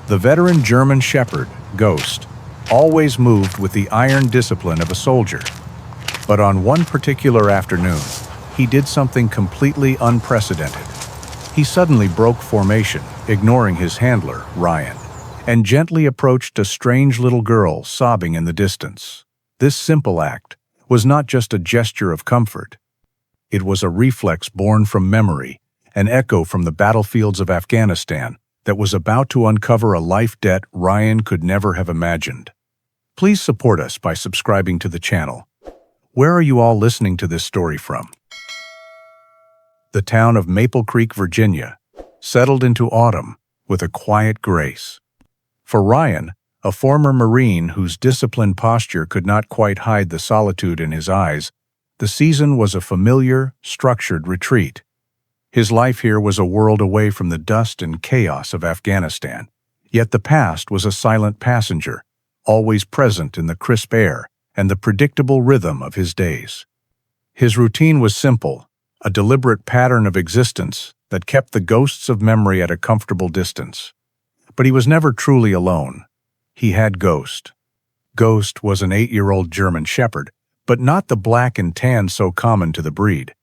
The veteran German Shepherd, Ghost, always moved with the iron discipline of a soldier. But on one particular afternoon, he did something completely unprecedented. He suddenly broke formation, ignoring his handler, Ryan, and gently approached a strange little girl sobbing in the distance. This simple act was not just a gesture of comfort. It was a reflex born from memory, an echo from the battlefields of Afghanistan that was about to uncover a life debt Ryan could never have imagined. Please support us by subscribing to the channel. Where are you all listening to this story from? The town of Maple Creek, Virginia, settled into autumn with a quiet grace. For Ryan, a former Marine whose disciplined posture could not quite hide the solitude in his eyes, the season was a familiar, structured retreat. His life here was a world away from the dust and chaos of Afghanistan, yet the past was a silent passenger, always present in the crisp air and the predictable rhythm of his days. His routine was simple, a deliberate pattern of existence that kept the ghosts of memory at a comfortable distance. But he was never truly alone. He had Ghost. Ghost was an 8-year-old German Shepherd, but not the black and tan so common to the breed.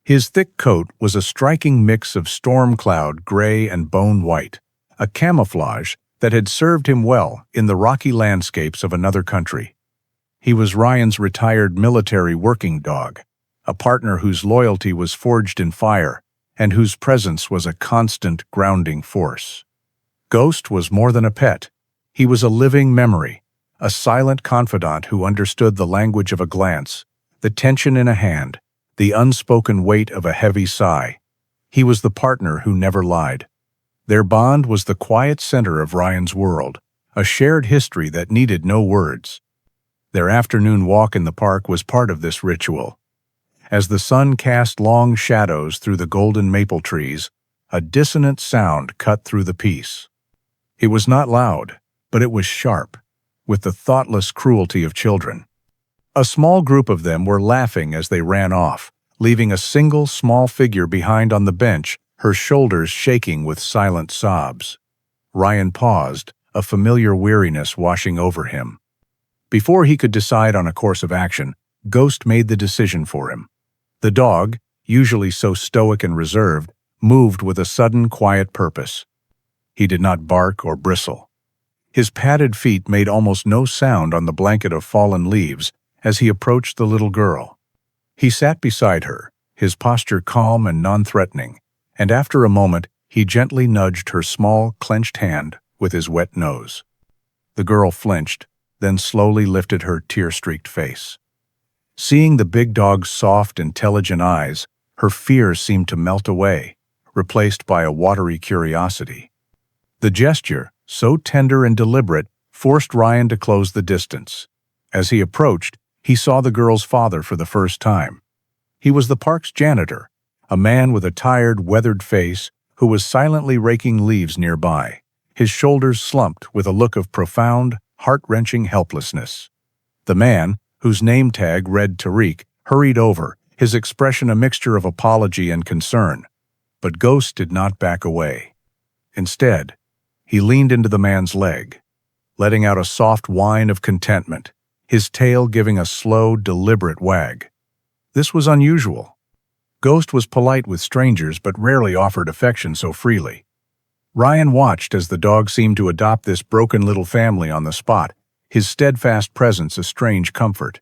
His thick coat was a striking mix of storm cloud gray and bone white, a camouflage that had served him well in the rocky landscapes of another country. He was Ryan's retired military working dog, a partner whose loyalty was forged in fire and whose presence was a constant grounding force. Ghost was more than a pet. He was a living memory, a silent confidant who understood the language of a glance, the tension in a hand, the unspoken weight of a heavy sigh. He was the partner who never lied. Their bond was the quiet center of Ryan's world, a shared history that needed no words. Their afternoon walk in the park was part of this ritual. As the sun cast long shadows through the golden maple trees, a dissonant sound cut through the peace. It was not loud, but it was sharp, with the thoughtless cruelty of children. A small group of them were laughing as they ran off, leaving a single small figure behind on the bench, her shoulders shaking with silent sobs. Ryan paused, a familiar weariness washing over him. Before he could decide on a course of action, Ghost made the decision for him. The dog, usually so stoic and reserved, moved with a sudden quiet purpose. He did not bark or bristle. His padded feet made almost no sound on the blanket of fallen leaves as he approached the little girl. He sat beside her, his posture calm and non-threatening, and after a moment he gently nudged her small, clenched hand with his wet nose. The girl flinched, then slowly lifted her tear-streaked face. Seeing the big dog's soft, intelligent eyes, her fear seemed to melt away, replaced by a watery curiosity. The gesture, so tender and deliberate, forced Ryan to close the distance. As he approached, he saw the girl's father for the first time. He was the park's janitor, a man with a tired, weathered face who was silently raking leaves nearby, his shoulders slumped with a look of profound, heart-wrenching helplessness. The man, whose name tag read Tariq, hurried over, his expression a mixture of apology and concern. But Ghost did not back away. Instead, he leaned into the man's leg, letting out a soft whine of contentment, his tail giving a slow, deliberate wag. This was unusual. Ghost was polite with strangers but rarely offered affection so freely. Ryan watched as the dog seemed to adopt this broken little family on the spot, his steadfast presence a strange comfort.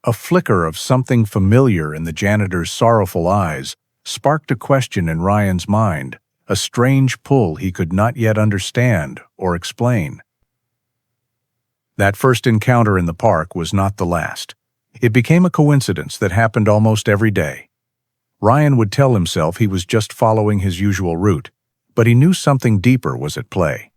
A flicker of something familiar in the janitor's sorrowful eyes sparked a question in Ryan's mind, a strange pull he could not yet understand or explain. That first encounter in the park was not the last. It became a coincidence that happened almost every day. Ryan would tell himself he was just following his usual route, but he knew something deeper was at play.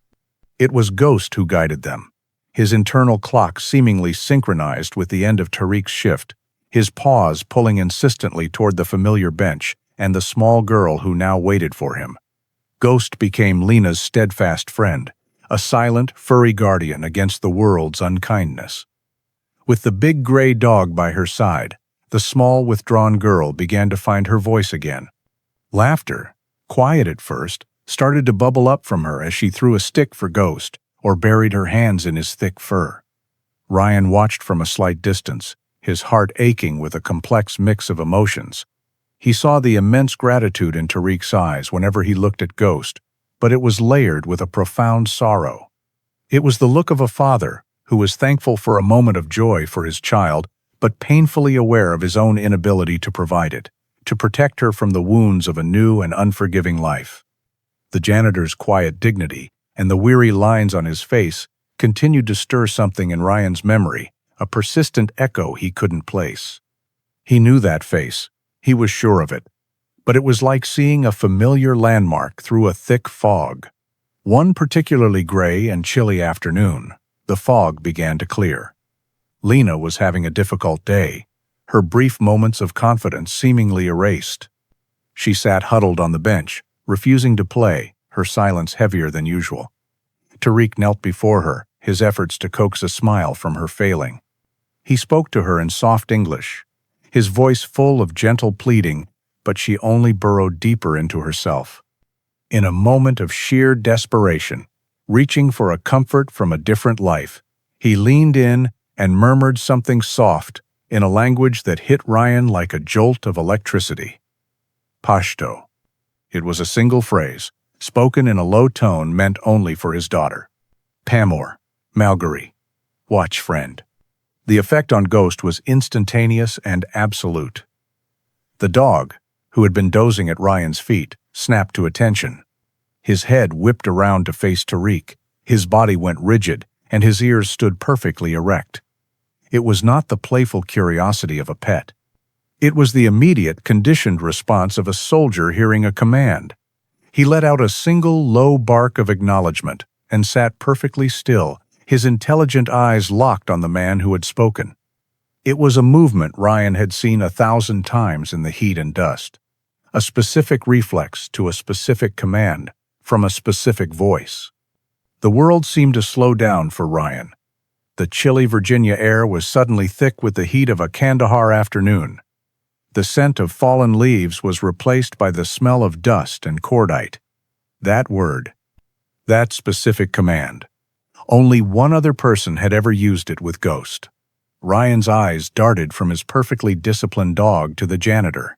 It was Ghost who guided them, his internal clock seemingly synchronized with the end of Tariq's shift, his paws pulling insistently toward the familiar bench and the small girl who now waited for him. Ghost became Lena's steadfast friend, a silent, furry guardian against the world's unkindness. With the big gray dog by her side, the small, withdrawn girl began to find her voice again. Laughter, quiet at first, started to bubble up from her as she threw a stick for Ghost or buried her hands in his thick fur. Ryan watched from a slight distance, his heart aching with a complex mix of emotions. He saw the immense gratitude in Tariq's eyes whenever he looked at Ghost, but it was layered with a profound sorrow. It was the look of a father who was thankful for a moment of joy for his child, but painfully aware of his own inability to provide it, to protect her from the wounds of a new and unforgiving life. The janitor's quiet dignity and the weary lines on his face continued to stir something in Ryan's memory, a persistent echo he couldn't place. He knew that face, he was sure of it, but it was like seeing a familiar landmark through a thick fog. One particularly gray and chilly afternoon, the fog began to clear. Lena was having a difficult day, her brief moments of confidence seemingly erased. She sat huddled on the bench, refusing to play, her silence heavier than usual. Tariq knelt before her, his efforts to coax a smile from her failing. He spoke to her in soft English, his voice full of gentle pleading, but she only burrowed deeper into herself. In a moment of sheer desperation, reaching for a comfort from a different life, he leaned in and murmured something soft in a language that hit Ryan like a jolt of electricity. Pashto. It was a single phrase, spoken in a low tone meant only for his daughter. Pamor, Malgary. Watch, friend. The effect on Ghost was instantaneous and absolute. The dog, who had been dozing at Ryan's feet, snapped to attention. His head whipped around to face Tariq, his body went rigid, and his ears stood perfectly erect. It was not the playful curiosity of a pet. It was the immediate, conditioned response of a soldier hearing a command. He let out a single low bark of acknowledgement and sat perfectly still, his intelligent eyes locked on the man who had spoken. It was a movement Ryan had seen 1,000 times in the heat and dust. A specific reflex to a specific command from a specific voice. The world seemed to slow down for Ryan. The chilly Virginia air was suddenly thick with the heat of a Kandahar afternoon. The scent of fallen leaves was replaced by the smell of dust and cordite. That word, that specific command. Only one other person had ever used it with Ghost. Ryan's eyes darted from his perfectly disciplined dog to the janitor.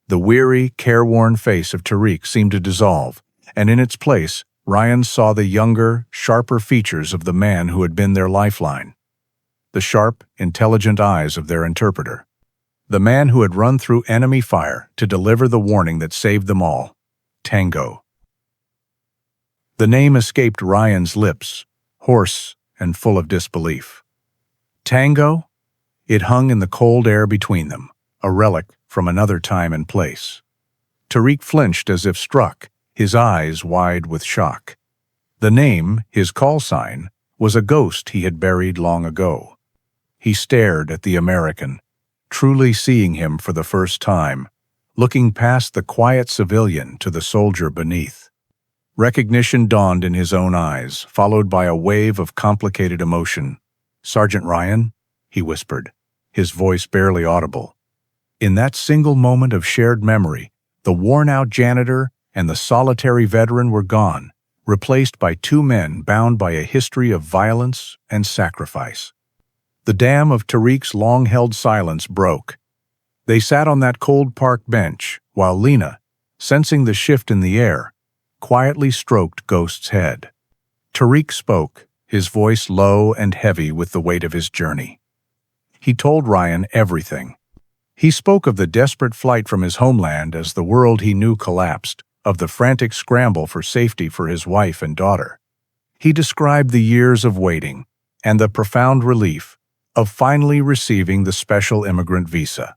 The weary, careworn face of Tariq seemed to dissolve, and in its place, Ryan saw the younger, sharper features of the man who had been their lifeline. The sharp, intelligent eyes of their interpreter. The man who had run through enemy fire to deliver the warning that saved them all. Tango. The name escaped Ryan's lips, hoarse and full of disbelief. Tango? It hung in the cold air between them, a relic from another time and place. Tariq flinched as if struck, his eyes wide with shock. The name, his call sign, was a ghost he had buried long ago. He stared at the American, truly seeing him for the first time, looking past the quiet civilian to the soldier beneath. Recognition dawned in his own eyes, followed by a wave of complicated emotion. "Sergeant Ryan?" he whispered, his voice barely audible. In that single moment of shared memory, the worn-out janitor and the solitary veteran were gone, replaced by two men bound by a history of violence and sacrifice. The dam of Tariq's long-held silence broke. They sat on that cold park bench, while Lena, sensing the shift in the air, quietly stroked Ghost's head. Tariq spoke, his voice low and heavy with the weight of his journey. He told Ryan everything. He spoke of the desperate flight from his homeland as the world he knew collapsed, of the frantic scramble for safety for his wife and daughter. He described the years of waiting and the profound relief of finally receiving the special immigrant visa,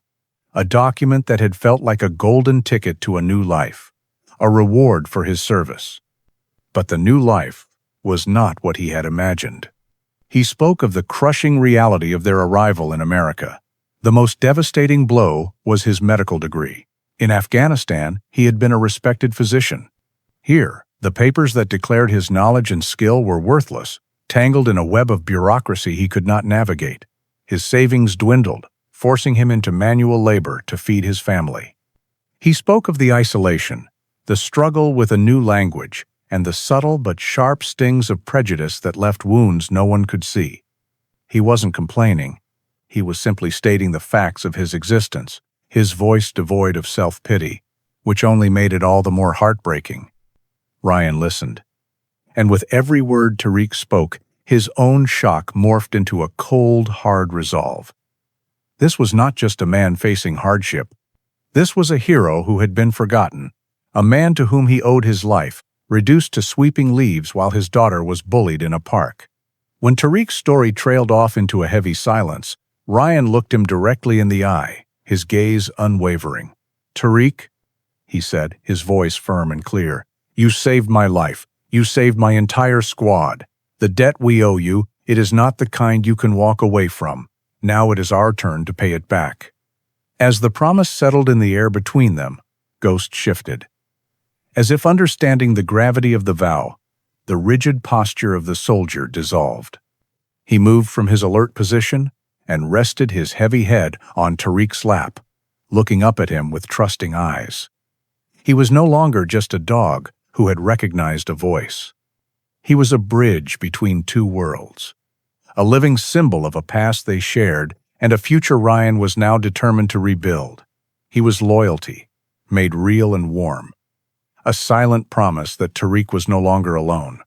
a document that had felt like a golden ticket to a new life, a reward for his service. But the new life was not what he had imagined. He spoke of the crushing reality of their arrival in America. The most devastating blow was his medical degree. In Afghanistan, he had been a respected physician. Here, the papers that declared his knowledge and skill were worthless, tangled in a web of bureaucracy he could not navigate. His savings dwindled, forcing him into manual labor to feed his family. He spoke of the isolation, the struggle with a new language, and the subtle but sharp stings of prejudice that left wounds no one could see. He wasn't complaining. He was simply stating the facts of his existence, his voice devoid of self-pity, which only made it all the more heartbreaking. Ryan listened. And with every word Tariq spoke, his own shock morphed into a cold, hard resolve. This was not just a man facing hardship. This was a hero who had been forgotten, a man to whom he owed his life, reduced to sweeping leaves while his daughter was bullied in a park. When Tariq's story trailed off into a heavy silence, Ryan looked him directly in the eye, his gaze unwavering. "Tariq," he said, his voice firm and clear, "you saved my life. You saved my entire squad. The debt we owe you, it is not the kind you can walk away from. Now it is our turn to pay it back." As the promise settled in the air between them, Ghost shifted. As if understanding the gravity of the vow, the rigid posture of the soldier dissolved. He moved from his alert position and rested his heavy head on Tariq's lap, looking up at him with trusting eyes. He was no longer just a dog who had recognized a voice. He was a bridge between two worlds, a living symbol of a past they shared and a future Ryan was now determined to rebuild. He was loyalty, made real and warm, a silent promise that Tariq was no longer alone.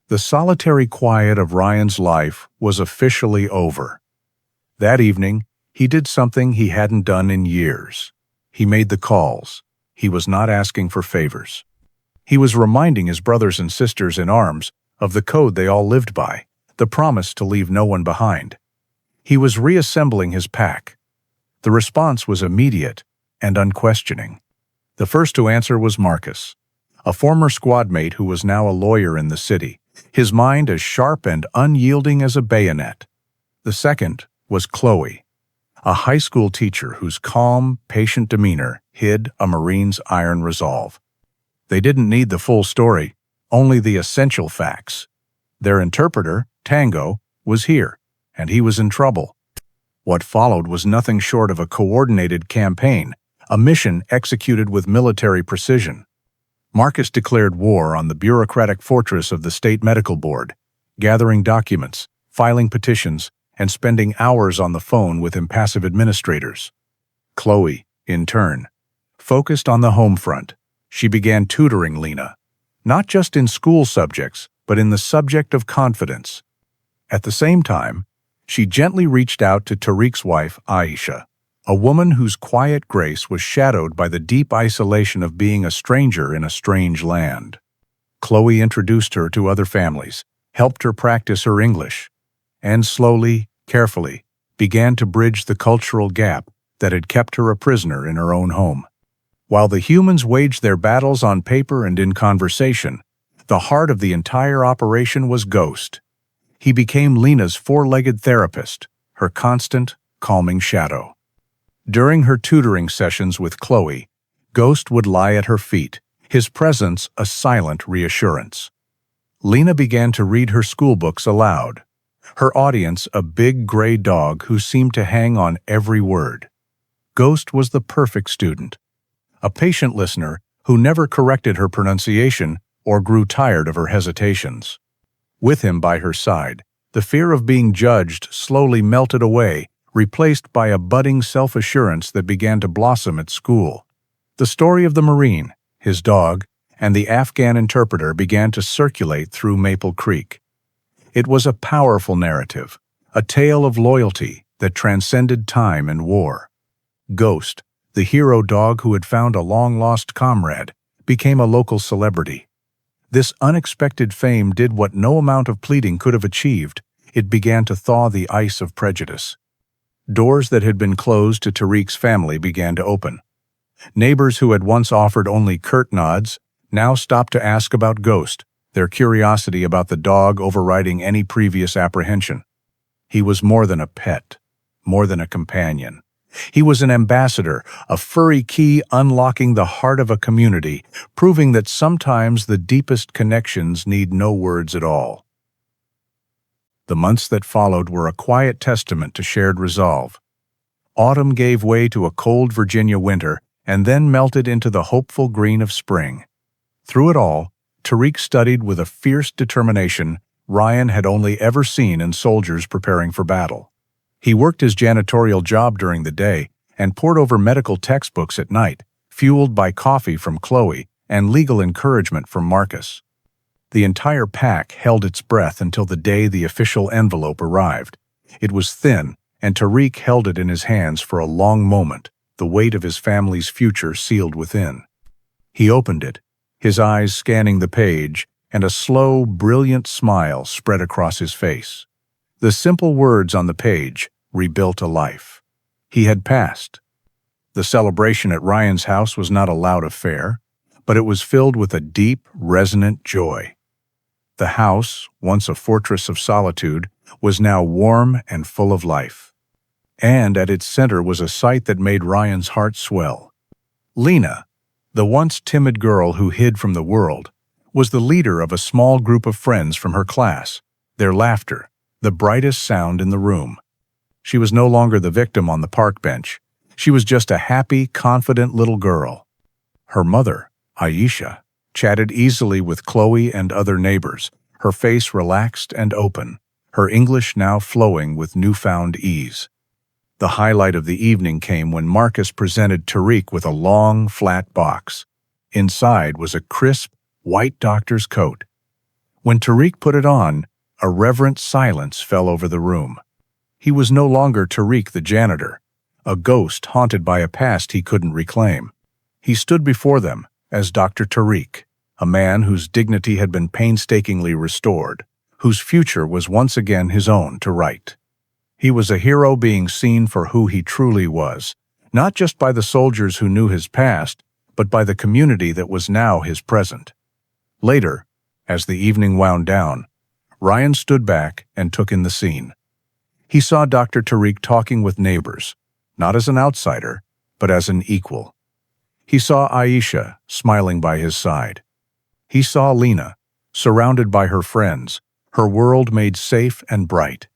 The solitary quiet of Ryan's life was officially over. That evening, he did something he hadn't done in years. He made the calls. He was not asking for favors. He was reminding his brothers and sisters in arms of the code they all lived by, the promise to leave no one behind. He was reassembling his pack. The response was immediate and unquestioning. The first to answer was Marcus, a former squad mate who was now a lawyer in the city, his mind as sharp and unyielding as a bayonet. The second was Chloe, a high school teacher whose calm, patient demeanor hid a Marine's iron resolve. They didn't need the full story, only the essential facts. Their interpreter, Tango, was here, and he was in trouble. What followed was nothing short of a coordinated campaign, a mission executed with military precision. Marcus declared war on the bureaucratic fortress of the State Medical Board, gathering documents, filing petitions, and spending hours on the phone with impassive administrators. Chloe, in turn, focused on the home front. She began tutoring Lena, not just in school subjects, but in the subject of confidence. At the same time, she gently reached out to Tariq's wife, Aisha, a woman whose quiet grace was shadowed by the deep isolation of being a stranger in a strange land. Chloe introduced her to other families, helped her practice her English, and slowly, carefully, began to bridge the cultural gap that had kept her a prisoner in her own home. While the humans waged their battles on paper and in conversation, the heart of the entire operation was Ghost. He became Lena's four-legged therapist, her constant, calming shadow. During her tutoring sessions with Chloe, Ghost would lie at her feet, his presence a silent reassurance. Lena began to read her schoolbooks aloud, her audience a big gray dog who seemed to hang on every word. Ghost was the perfect student, a patient listener who never corrected her pronunciation or grew tired of her hesitations. With him by her side, the fear of being judged slowly melted away, replaced by a budding self-assurance that began to blossom at school. The story of the Marine, his dog, and the Afghan interpreter began to circulate through Maple Creek. It was a powerful narrative, a tale of loyalty that transcended time and war. Ghost, the hero dog who had found a long-lost comrade, became a local celebrity. This unexpected fame did what no amount of pleading could have achieved. It began to thaw the ice of prejudice. Doors that had been closed to Tariq's family began to open. Neighbors who had once offered only curt nods now stopped to ask about Ghost, their curiosity about the dog overriding any previous apprehension. He was more than a pet, more than a companion. He was an ambassador, a furry key unlocking the heart of a community, proving that sometimes the deepest connections need no words at all. The months that followed were a quiet testament to shared resolve. Autumn gave way to a cold Virginia winter, and then melted into the hopeful green of spring. Through it all, Tariq studied with a fierce determination Ryan had only ever seen in soldiers preparing for battle. He worked his janitorial job during the day and pored over medical textbooks at night, fueled by coffee from Chloe and legal encouragement from Marcus. The entire pack held its breath until the day the official envelope arrived. It was thin, and Tariq held it in his hands for a long moment, the weight of his family's future sealed within. He opened it, his eyes scanning the page, and a slow, brilliant smile spread across his face. The simple words on the page rebuilt a life. He had passed. The celebration at Ryan's house was not a loud affair, but it was filled with a deep, resonant joy. The house, once a fortress of solitude, was now warm and full of life. And at its center was a sight that made Ryan's heart swell. Lena, the once timid girl who hid from the world, was the leader of a small group of friends from her class, their laughter, the brightest sound in the room. She was no longer the victim on the park bench. She was just a happy, confident little girl. Her mother, Aisha, chatted easily with Chloe and other neighbors, her face relaxed and open, her English now flowing with newfound ease. The highlight of the evening came when Marcus presented Tariq with a long, flat box. Inside was a crisp, white doctor's coat. When Tariq put it on, a reverent silence fell over the room. He was no longer Tariq the janitor, a ghost haunted by a past he couldn't reclaim. He stood before them as Dr. Tariq, a man whose dignity had been painstakingly restored, whose future was once again his own to write. He was a hero being seen for who he truly was, not just by the soldiers who knew his past, but by the community that was now his present. Later, as the evening wound down, Ryan stood back and took in the scene. He saw Dr. Tariq talking with neighbors, not as an outsider, but as an equal. He saw Aisha smiling by his side. He saw Lena, surrounded by her friends, her world made safe and bright.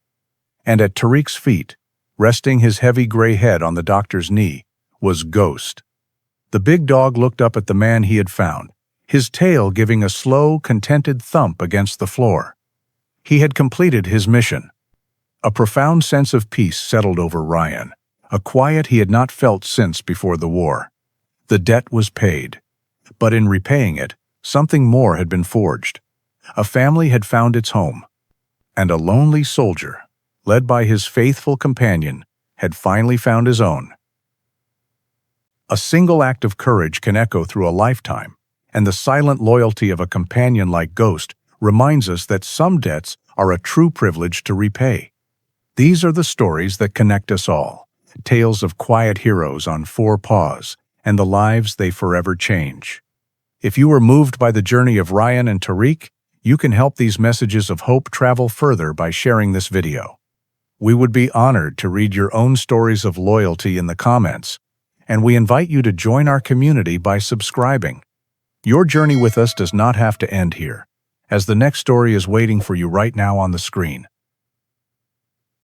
And at Tariq's feet, resting his heavy gray head on the doctor's knee, was Ghost. The big dog looked up at the man he had found, his tail giving a slow, contented thump against the floor. He had completed his mission. A profound sense of peace settled over Ryan, a quiet he had not felt since before the war. The debt was paid, but in repaying it, something more had been forged. A family had found its home, and a lonely soldier, led by his faithful companion, had finally found his own. A single act of courage can echo through a lifetime, and the silent loyalty of a companion like Ghost reminds us that some debts are a true privilege to repay. These are the stories that connect us all, tales of quiet heroes on four paws, and the lives they forever change. If you were moved by the journey of Ryan and Tariq, you can help these messages of hope travel further by sharing this video. We would be honored to read your own stories of loyalty in the comments, and we invite you to join our community by subscribing. Your journey with us does not have to end here, as the next story is waiting for you right now on the screen.